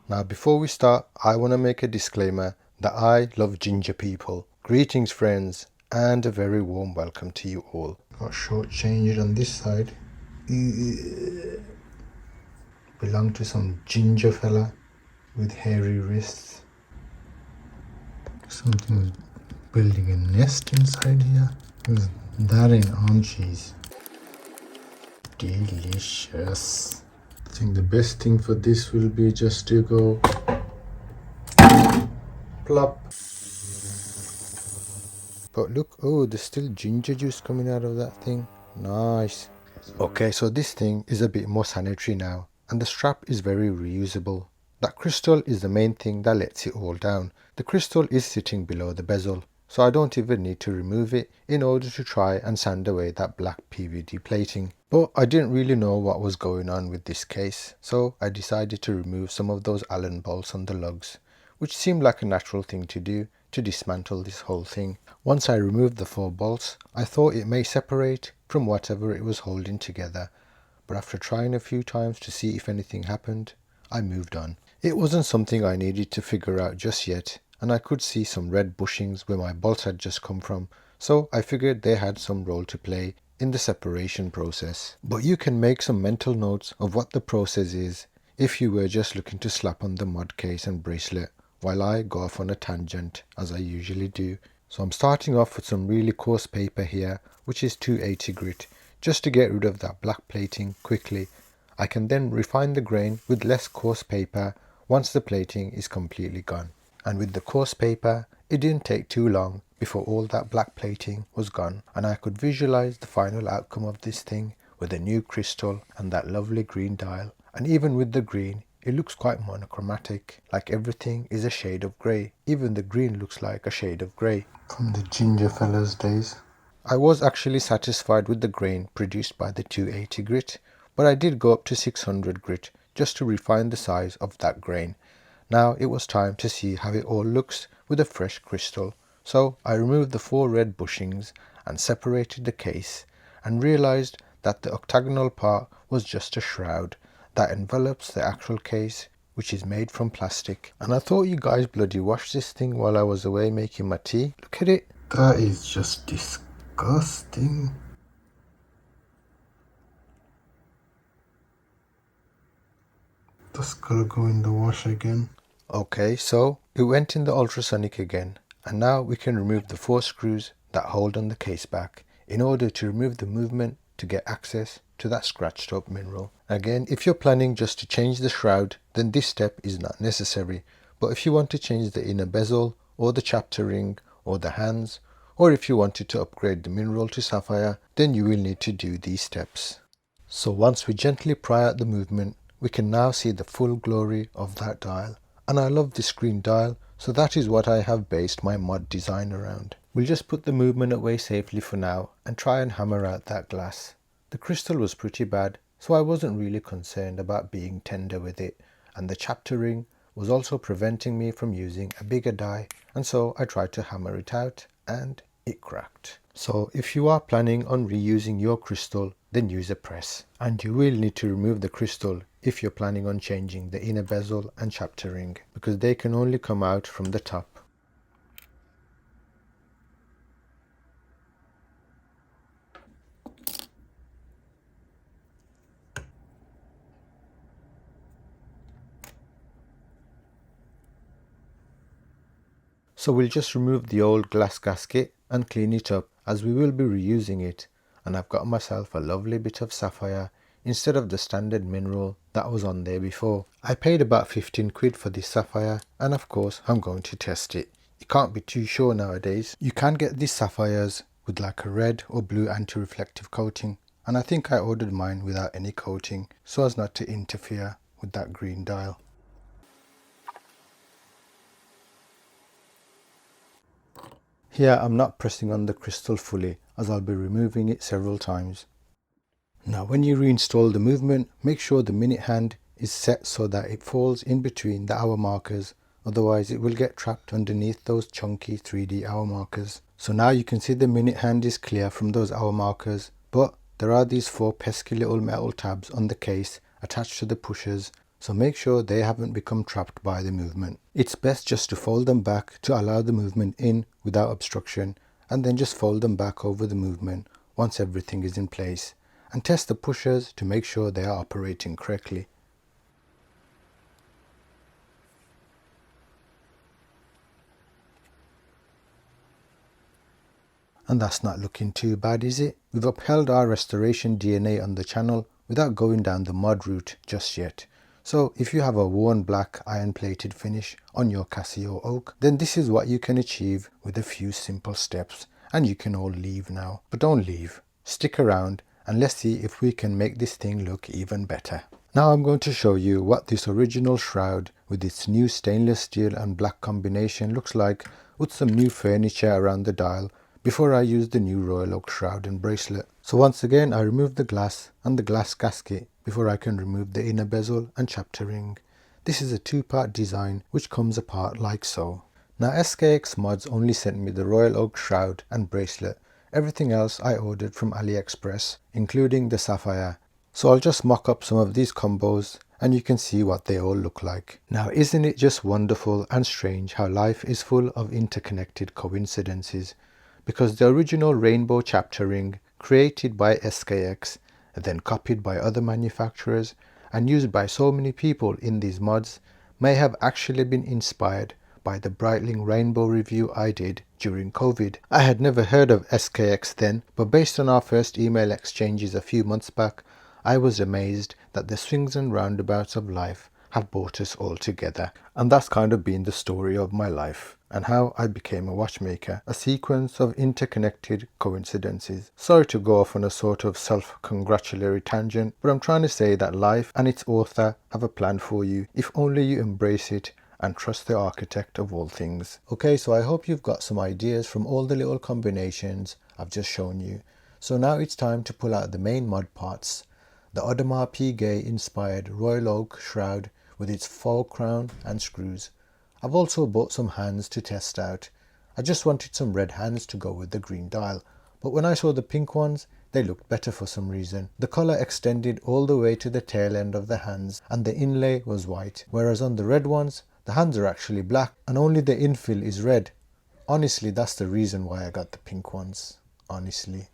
Now before we start, I want to make a disclaimer that I love ginger people. Greetings friends, and a very warm welcome to you all. Got shortchanged on this side. Belong to some ginger fella with hairy wrists. Something's building a nest inside here. What's that in arm cheese? Delicious. I think the best thing for this will be just to go plop. But look, oh, there's still ginger juice coming out of that thing. Nice. Okay, so this thing is a bit more sanitary now, and the strap is very reusable. That crystal is the main thing that lets it all down. The crystal is sitting below the bezel, so I don't even need to remove it in order to try and sand away that black PVD plating. But I didn't really know what was going on with this case, so I decided to remove some of those Allen bolts on the lugs, which seemed like a natural thing to do to dismantle this whole thing. Once I removed the 4 bolts, I thought it may separate from whatever it was holding together, but after trying a few times to see if anything happened, I moved on. It wasn't something I needed to figure out just yet, and I could see some red bushings where my bolts had just come from, so I figured they had some role to play in the separation process. But you can make some mental notes of what the process is if you were just looking to slap on the mod case and bracelet, while I go off on a tangent as I usually do. So I'm starting off with some really coarse paper here, which is 280 grit, just to get rid of that black plating quickly. I can then refine the grain with less coarse paper once the plating is completely gone. And with the coarse paper, it didn't take too long before all that black plating was gone, and I could visualize the final outcome of this thing with a new crystal and that lovely green dial. And even with the green, it looks quite monochromatic, like everything is a shade of grey. Even the green looks like a shade of grey. From the ginger fella's days. I was actually satisfied with the grain produced by the 280 grit, but I did go up to 600 grit just to refine the size of that grain. Now it was time to see how it all looks with a fresh crystal, so I removed the 4 red bushings and separated the case, and realized that the octagonal part was just a shroud that envelops the actual case, which is made from plastic. And I thought you guys bloody washed this thing while I was away making my tea. Look at it. That is just disgusting. Just gotta go in the wash again. Okay, so it went in the ultrasonic again, and now we can remove the 4 screws that hold on the case back in order to remove the movement to get access to that scratched up mineral. Again, if you're planning just to change the shroud, then this step is not necessary, but if you want to change the inner bezel or the chapter ring or the hands, or if you wanted to upgrade the mineral to sapphire, then you will need to do these steps. So once we gently pry out the movement, we can now see the full glory of that dial. And I love this green dial, so that is what I have based my mod design around. We'll just put the movement away safely for now and try and hammer out that glass. The crystal was pretty bad, so I wasn't really concerned about being tender with it, and the chapter ring was also preventing me from using a bigger die, and so I tried to hammer it out and it cracked. So if you are planning on reusing your crystal, then use a press, and you will need to remove the crystal if you're planning on changing the inner bezel and chapter ring, because they can only come out from the top. So we'll just remove the old glass gasket and clean it up, as we will be reusing it, and I've got myself a lovely bit of sapphire instead of the standard mineral that was on there before. I paid about 15 quid for this sapphire, and of course I'm going to test it. You can't be too sure nowadays. You can get these sapphires with like a red or blue anti-reflective coating, and I think I ordered mine without any coating so as not to interfere with that green dial. Here I'm not pressing on the crystal fully, as I'll be removing it several times. Now when you reinstall the movement, make sure the minute hand is set so that it falls in between the hour markers, otherwise it will get trapped underneath those chunky 3D hour markers. So now you can see the minute hand is clear from those hour markers, but there are these 4 pesky little metal tabs on the case attached to the pushers, so make sure they haven't become trapped by the movement. It's best just to fold them back to allow the movement in without obstruction, and then just fold them back over the movement once everything is in place, and test the pushers to make sure they are operating correctly. And that's not looking too bad, is it? We've upheld our restoration DNA on the channel without going down the mod route just yet. So if you have a worn black iron plated finish on your Casioak, then this is what you can achieve with a few simple steps, and you can all leave now. But don't leave, stick around and let's see if we can make this thing look even better. Now I'm going to show you what this original shroud with its new stainless steel and black combination looks like with some new furniture around the dial before I use the new royal oak shroud and bracelet. So once again I remove the glass and the glass gasket before I can remove the inner bezel and chapter ring. This is a two-part design which comes apart like so. Now SKX Mods only sent me the royal oak shroud and bracelet. Everything else I ordered from AliExpress, including the Sapphire. So I'll just mock up some of these combos and you can see what they all look like. Now isn't it just wonderful and strange how life is full of interconnected coincidences? Because the original rainbow chapter ring, created by SKX, then copied by other manufacturers and used by so many people in these mods, may have actually been inspired by the Breitling rainbow review I did during COVID. I had never heard of SKX then, but based on our first email exchanges a few months back, I was amazed that the swings and roundabouts of life have brought us all together. And that's kind of been the story of my life and how I became a watchmaker, a sequence of interconnected coincidences. Sorry to go off on a sort of self-congratulatory tangent, but I'm trying to say that life and its author have a plan for you if only you embrace it and trust the architect of all things. Okay, so I hope you've got some ideas from all the little combinations I've just shown you. So now it's time to pull out the main mod parts. The Audemars Piguet inspired royal oak shroud with its faux crown and screws. I've also bought some hands to test out. I just wanted some red hands to go with the green dial, but when I saw the pink ones, they looked better for some reason. The colour extended all the way to the tail end of the hands and the inlay was white, whereas on the red ones, the hands are actually black and only the infill is red. Honestly, that's the reason why I got the pink ones. Honestly.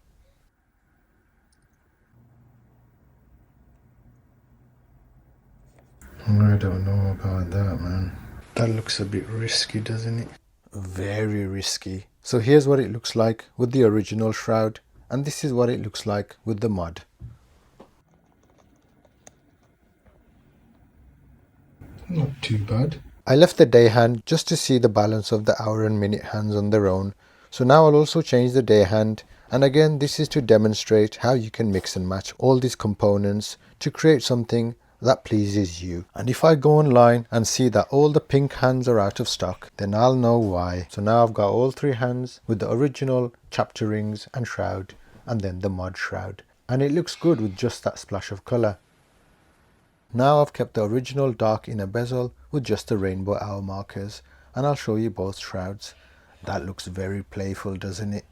I don't know about that, man. That looks a bit risky, doesn't it? Very risky. So here's what it looks like with the original shroud, and this is what it looks like with the mod. Not too bad. I left the day hand just to see the balance of the hour and minute hands on their own. So now I'll also change the day hand, and again this is to demonstrate how you can mix and match all these components to create something that pleases you. And if I go online and see that all the pink hands are out of stock, then I'll know why. So now I've got all three hands with the original chapter rings and shroud, and then the mod shroud. And it looks good with just that splash of colour. Now I've kept the original dark inner bezel with just the rainbow hour markers, and I'll show you both shrouds. That looks very playful, doesn't it?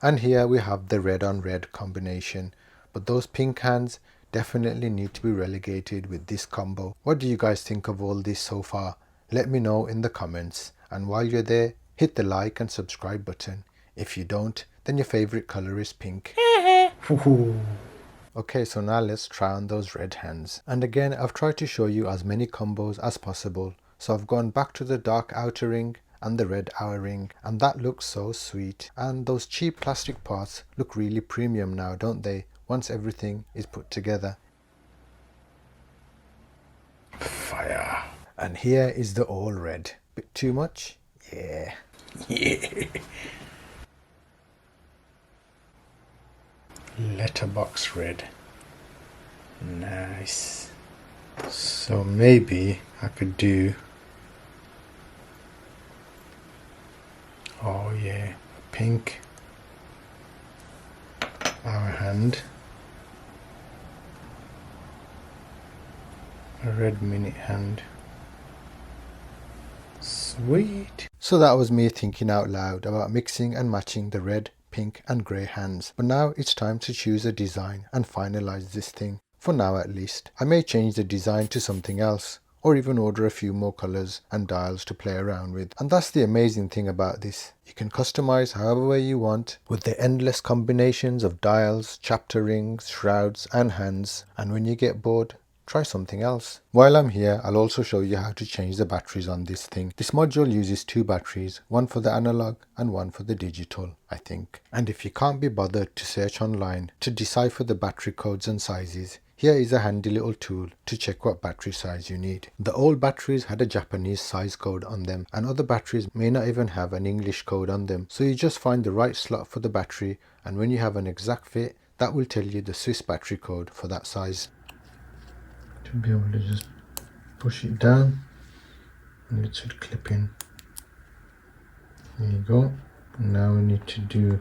And here we have the red on red combination, but those pink hands definitely need to be relegated with this combo. What do you guys think of all this so far? Let me know in the comments, and while you're there, hit the like and subscribe button. If you don't, then your favorite color is pink. Okay, so now let's try on those red hands. And again, I've tried to show you as many combos as possible. So I've gone back to the dark outer ring and the red outer ring, and that looks so sweet. And those cheap plastic parts look really premium now, don't they? Once everything is put together. Fire. And here is the all red. Bit too much? Yeah. Yeah. Letterbox red. Nice. So maybe I could do, oh yeah, pink our hand, a red minute hand. Sweet. So that was me thinking out loud about mixing and matching the red, pink and grey hands. But now it's time to choose a design and finalize this thing. For now at least. I may change the design to something else, or even order a few more colours and dials to play around with. And that's the amazing thing about this. You can customize however way you want with the endless combinations of dials, chapter rings, shrouds and hands. And when you get bored, try something else. While I'm here, I'll also show you how to change the batteries on this thing. This module uses two batteries, one for the analog and one for the digital, I think. And if you can't be bothered to search online to decipher the battery codes and sizes, here is a handy little tool to check what battery size you need. The old batteries had a Japanese size code on them, and other batteries may not even have an English code on them. So you just find the right slot for the battery, and when you have an exact fit, that will tell you the Swiss battery code for that size. To be able to just push it down and it should clip in. There you go. Now we need to do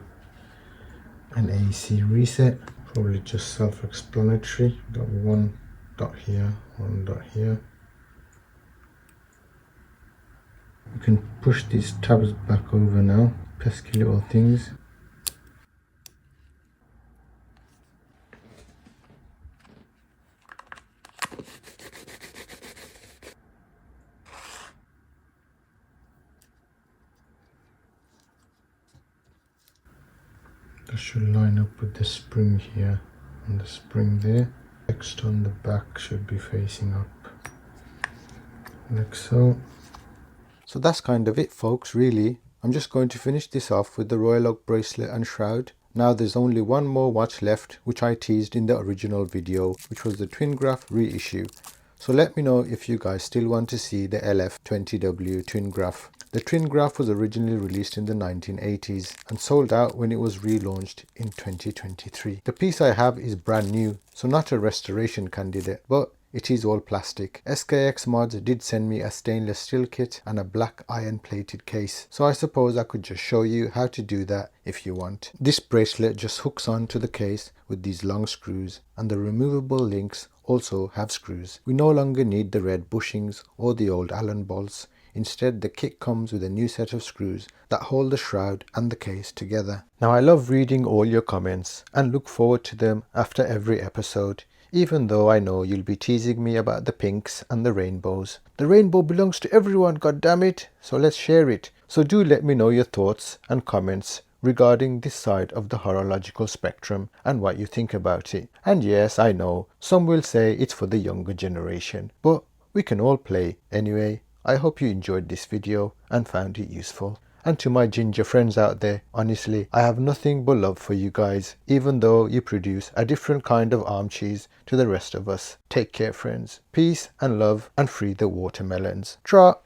an AC reset. Probably just self-explanatory. Got one dot here, one dot here. You can push these tabs back over now. Pesky little things. That should line up with the spring here and the spring there. Text on the back should be facing up like so. So that's kind of it folks, really. I'm just going to finish this off with the Royal Oak bracelet and shroud. Now there's only one more watch left, which I teased in the original video, which was the twin graph reissue. So let me know if you guys still want to see the LF20W twin graph. The twin graph was originally released in the 1980s and sold out when it was relaunched in 2023. The piece I have is brand new, so not a restoration candidate, but it is all plastic. SKX Mods did send me a stainless steel kit and a black iron plated case, so I suppose I could just show you how to do that if you want. This bracelet just hooks on to the case with these long screws, and the removable links also have screws. We no longer need the red bushings or the old Allen bolts. Instead, the kit comes with a new set of screws that hold the shroud and the case together. Now I love reading all your comments and look forward to them after every episode, even though I know you'll be teasing me about the pinks and the rainbows. The rainbow belongs to everyone, goddammit, so let's share it. So do let me know your thoughts and comments regarding this side of the horological spectrum and what you think about it. And yes, I know, some will say it's for the younger generation, but we can all play anyway. I hope you enjoyed this video and found it useful. And to my ginger friends out there, honestly, I have nothing but love for you guys, even though you produce a different kind of arm cheese to the rest of us. Take care friends, peace and love, and free the watermelons. Tra!